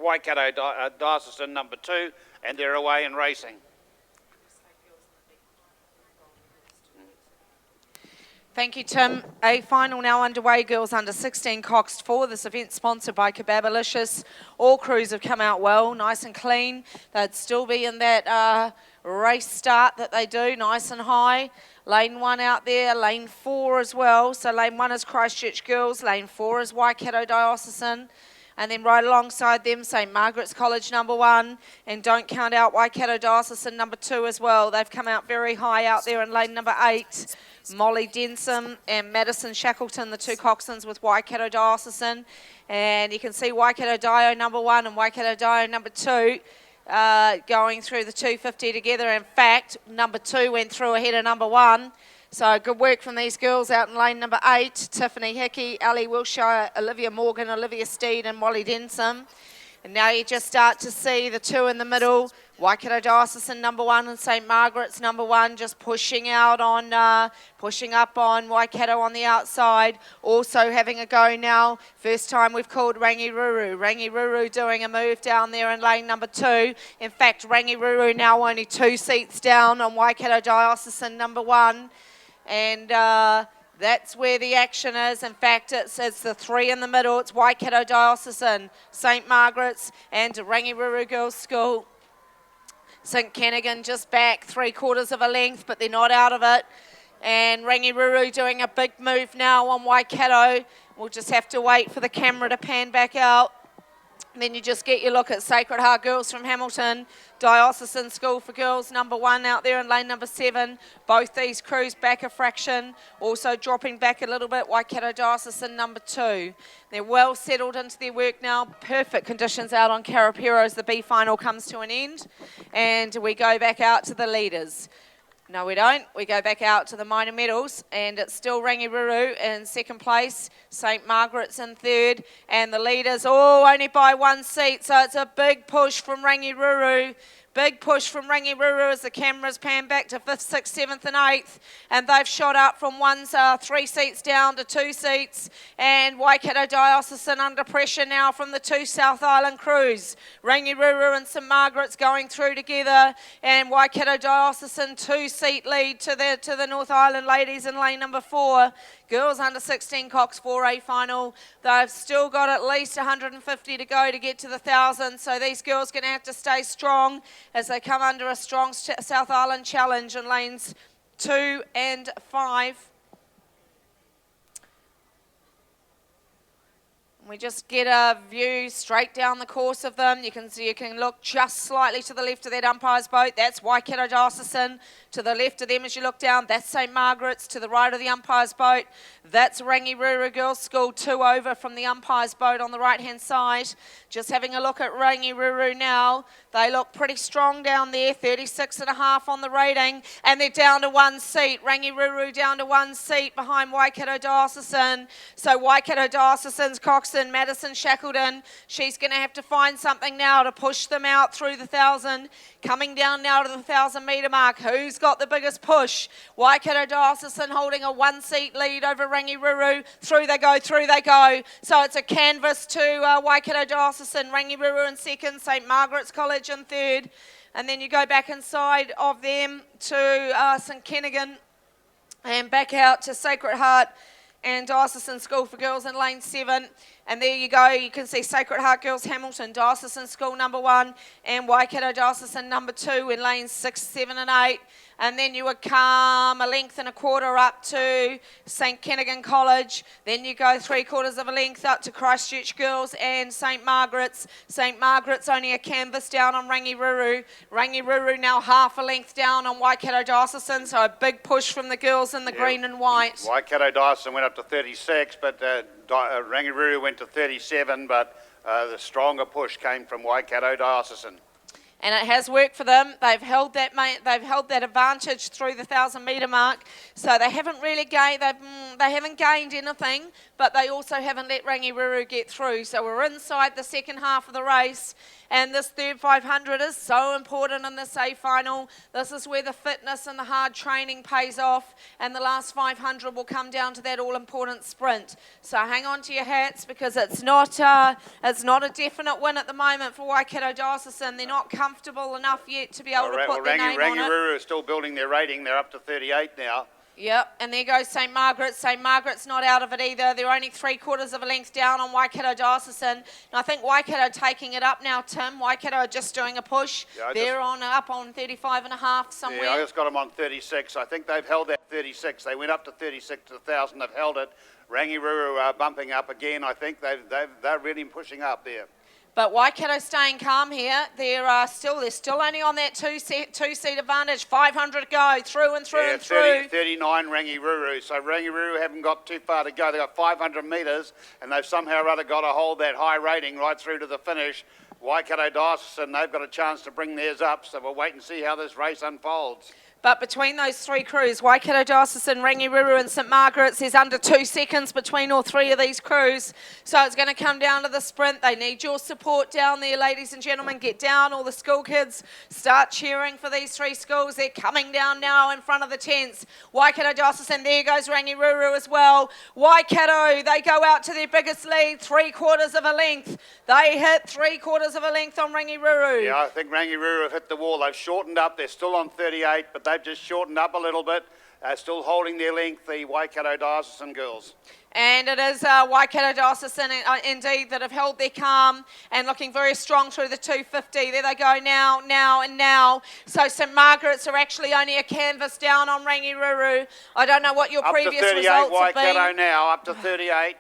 Waikato Diocesan number 2, and they're away and racing. Thank you, Tim. A final now underway, girls under 16, Coxed 4. This event sponsored by Kebabalicious. All crews have come out well, nice and clean. They'd still be in that race start that they do, nice and high. Lane 1 out there, lane 4 as well. So lane 1 is Christchurch Girls, lane 4 is Waikato Diocesan. And then right alongside them, St Margaret's College number 1. And don't count out Waikato Diocesan number 2 as well. They've come out very high out there in lane number 8. Molly Denson and Madison Shackleton, the 2 coxswains with Waikato Diocesan. And you can see Waikato Dio number 1 and Waikato Dio number 2 going through the 250 together. In fact, number 2 went through ahead of number 1. So good work from these girls out in lane number 8. Tiffany Hickey, Ali Wilshire, Olivia Morgan, Olivia Steed and Molly Denson. And now you just start to see the 2 in the middle. Waikato Diocesan number 1 and St Margaret's number 1 just pushing out on, pushing up on Waikato on the outside. Also having a go now. First time we've called Rangiruru. Rangiruru doing a move down there in lane number 2. In fact, Rangiruru now only 2 seats down on Waikato Diocesan number 1. And that's where the action is. In fact, it's the 3 in the middle. It's Waikato Diocesan, St Margaret's and Rangiruru Girls School. St Kennigan just back 3/4 of a length, but they're not out of it. And Rangiruru doing a big move now on Waikato. We'll just have to wait for the camera to pan back out. And then you just get your look at Sacred Heart Girls from Hamilton, Diocesan School for Girls number 1 out there in lane number 7. Both these crews back a fraction, also dropping back a little bit, Waikato Diocesan number 2. They're well settled into their work now. Perfect conditions out on Karapiro as the B final comes to an end. And we go back out to the leaders. No, we don't. We go back out to the minor medals, and it's still Rangiruru in 2nd place, St Margaret's in 3rd, and the leaders, only by 1 seat, so it's a big push from Rangiruru. Big push from Rangiruru as the cameras pan back to 5th, 6th, 7th and 8th. And they've shot up from 3 seats down to 2 seats. And Waikato Diocesan under pressure now from the 2 South Island crews. Rangiruru and St Margaret's going through together. And Waikato Diocesan 2-seat lead to the North Island ladies in lane number 4. Girls under 16 Cox 4A final. They've still got at least 150 to go to get to the 1,000. So these girls are going to have to stay strong as they come under a strong South Island challenge in lanes 2 and 5. We just get a view straight down the course of them. You can see, you can look just slightly to the left of that umpire's boat. That's Waikato Diocesan. To the left of them as you look down, that's St Margaret's. To the right of the umpire's boat, that's Rangiruru Girls School, 2 over from the umpire's boat on the right-hand side. Just having a look at Rangiruru now. They look pretty strong down there, 36.5 on the rating, and they're down to 1 seat. Rangiruru down to 1 seat behind Waikato Diocesan. So Waikato Diocesan's Coxed, Madison Shackleton, she's going to have to find something now to push them out through the 1,000. Coming down now to the 1,000 metre mark. Who's got the biggest push? Waikato Diocesan holding a 1-seat lead over Rangiruru. Through they go, through they go. So it's a canvas to Waikato Diocesan, Rangiruru in 2nd, St Margaret's College in 3rd. And then you go back inside of them to St Kennigan and back out to Sacred Heart and Diocesan School for Girls in lane 7. And there you go, you can see Sacred Heart Girls Hamilton, Diocesan School number 1 and Waikato Diocesan number 2 in lanes 6, 7 and 8. And then you would come 1.25 lengths up to St Kennigan College. Then you go 3/4 of a length up to Christchurch Girls and St Margaret's. St Margaret's only a canvas down on Rangiruru. Rangiruru now 1/2 length down on Waikato Diocesan, so a big push from the girls in the green and white. Waikato Diocesan went up to 36, but Rangiruru went to 37, but the stronger push came from Waikato Diocesan. And it has worked for them. They've held that advantage through the 1,000 metre mark. So they haven't really gained. They haven't gained anything, but they also haven't let Rangiruru get through. So we're inside the second half of the race, and this third 500 is so important in this A final. This is where the fitness and the hard training pays off, and the last 500 will come down to that all-important sprint. So hang on to your hats, because it's not a definite win at the moment for Waikato Diocesan. They're not comfortable enough yet to be able to put their name on it. Rangiruru is still building their rating. They're up to 38 now. Yep, and there goes St Margaret's. St Margaret's not out of it either. They're only 3/4 of a length down on Waikato Diocesan. And I think Waikato taking it up now, Tim. Waikato are just doing a push. Yeah, they're up on 35.5 somewhere. Yeah, I just got them on 36. I think they've held that 36. They went up to 36 to 1,000. They've held it. Rangiruru are bumping up again. I think they're really pushing up there. But Waikato staying calm here. They're still only on that two-seat advantage. 500 to go, through and through and through. 39 Rangiruru. So Rangiruru haven't got too far to go. They've got 500 metres, and they've somehow or other got to hold that high rating right through to the finish. Waikato Diocesan, they've got a chance to bring theirs up, so we'll wait and see how this race unfolds. But between those three crews, Waikato Diocesan, Rangiruru and St Margaret's, there's under 2 seconds between all three of these crews. So it's going to come down to the sprint. They need your support down there, ladies and gentlemen. Get down, all the school kids. Start cheering for these three schools. They're coming down now in front of the tents. Waikato Diocesan, there goes Rangiruru as well. Waikato, they go out to their biggest lead, 3/4 of a length. They hit 3/4 of a length on Rangiruru. Yeah, I think Rangiruru have hit the wall. They've shortened up. They're still on 38, but they've just shortened up a little bit. Still holding their length, the Waikato Diocesan girls. And it is Waikato Diocesan indeed that have held their calm and looking very strong through the 250. There they go now, and now. So St Margaret's are actually only a canvas down on Rangiruru. I don't know what your previous results have been. Up to 38 Waikato now, up to 38.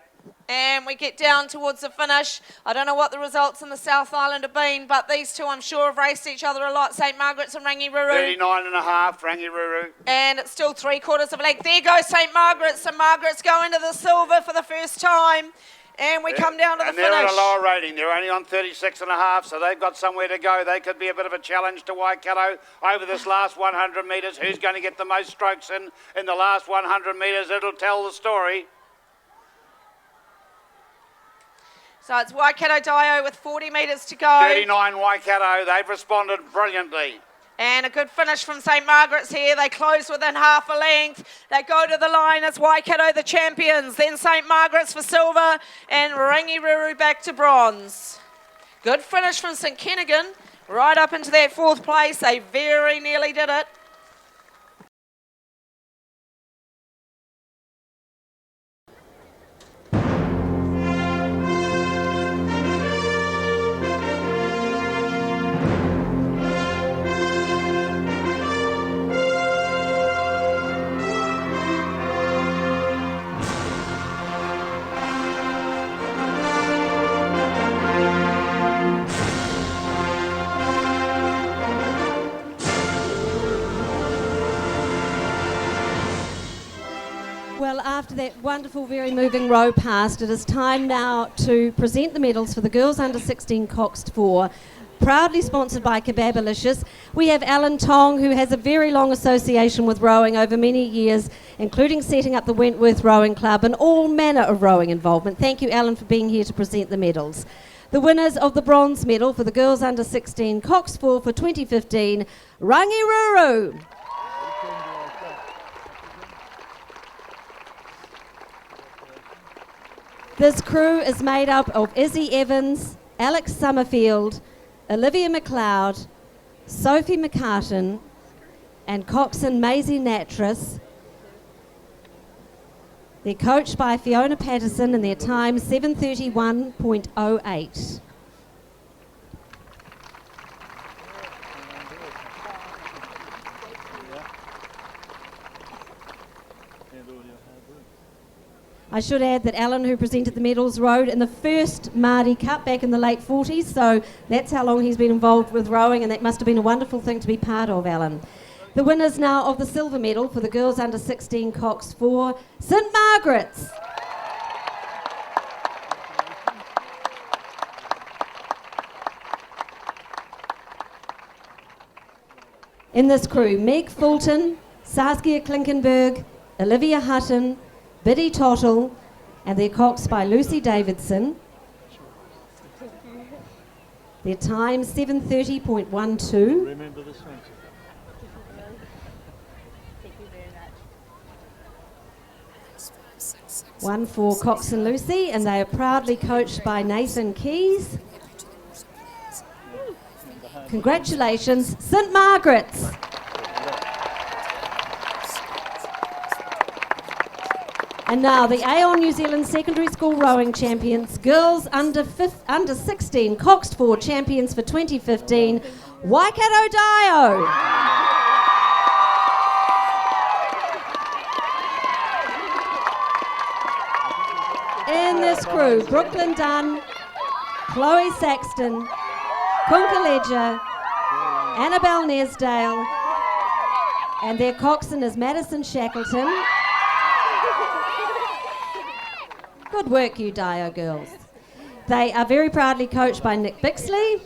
And we get down towards the finish. I don't know what the results in the South Island have been, but these two I'm sure have raced each other a lot, St Margaret's and Rangiruru. 39.5, Rangiruru. And it's still 3/4 of a length. There goes St Margaret's. St Margaret's go into the silver for the first time. And we come down to the finish. And they're at a lower rating. They're only on 36.5, so they've got somewhere to go. They could be a bit of a challenge to Waikato over this last 100 metres. Who's going to get the most strokes in the last 100 metres? It'll tell the story. So it's Waikato Dio with 40 metres to go. 39 Waikato, they've responded brilliantly. And a good finish from St Margaret's here. They close within half a length. They go to the line as Waikato the champions. Then St Margaret's for silver and Rangiruru back to bronze. Good finish from St Kennigan right up into that 4th place. They very nearly did it. Well, after that wonderful, very moving row past, it is time now to present the medals for the girls under 16 Coxed 4, proudly sponsored by Kebabalicious. We have Alan Tong, who has a very long association with rowing over many years, including setting up the Wentworth Rowing Club and all manner of rowing involvement. Thank you, Alan, for being here to present the medals. The winners of the bronze medal for the girls under 16 Coxed 4 for 2015, Rangiruru. This crew is made up of Izzy Evans, Alex Summerfield, Olivia McLeod, Sophie McCartan, and coxswain Maisie Natras. They're coached by Fiona Patterson and their time 7:31.08. I should add that Alan, who presented the medals, rowed in the first Maadi Cup back in the late 40s, so that's how long he's been involved with rowing, and that must have been a wonderful thing to be part of, Alan. The winners now of the silver medal for the girls under 16 Coxed 4, St Margaret's. In this crew, Meg Fulton, Saskia Klinkenberg, Olivia Hutton, Biddy Tottle, and they're coxed by Lucy Davidson. Their time 7:30.12. Remember this one. One for Cox and Lucy, and they are proudly coached by Nathan Keys. Congratulations, St Margaret's. And now the Aon New Zealand Secondary School Rowing Champions, girls under 16, Coxed 4 champions for 2015, Waikato Dio. In this crew, Brooklyn Dunn, Chloe Saxton, Kunka Ledger, Annabelle Nesdale, and their coxswain is Madison Shackleton. Good work, you Dio girls. They are very proudly coached by Nick Bixley.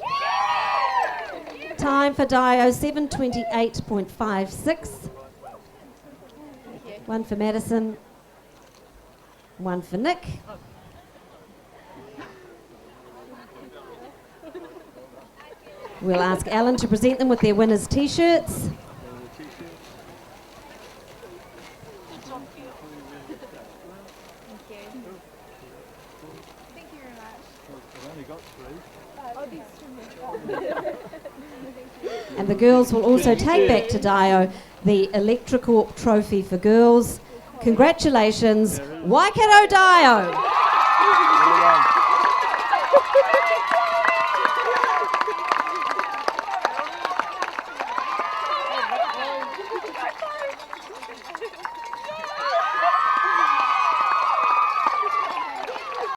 Time for Dio 7:28.56. One for Madison, one for Nick. We'll ask Alan to present them with their winners' t-shirts. And the girls will also take back to Dio the Electricorp Trophy for girls. Congratulations, Waikato Dio!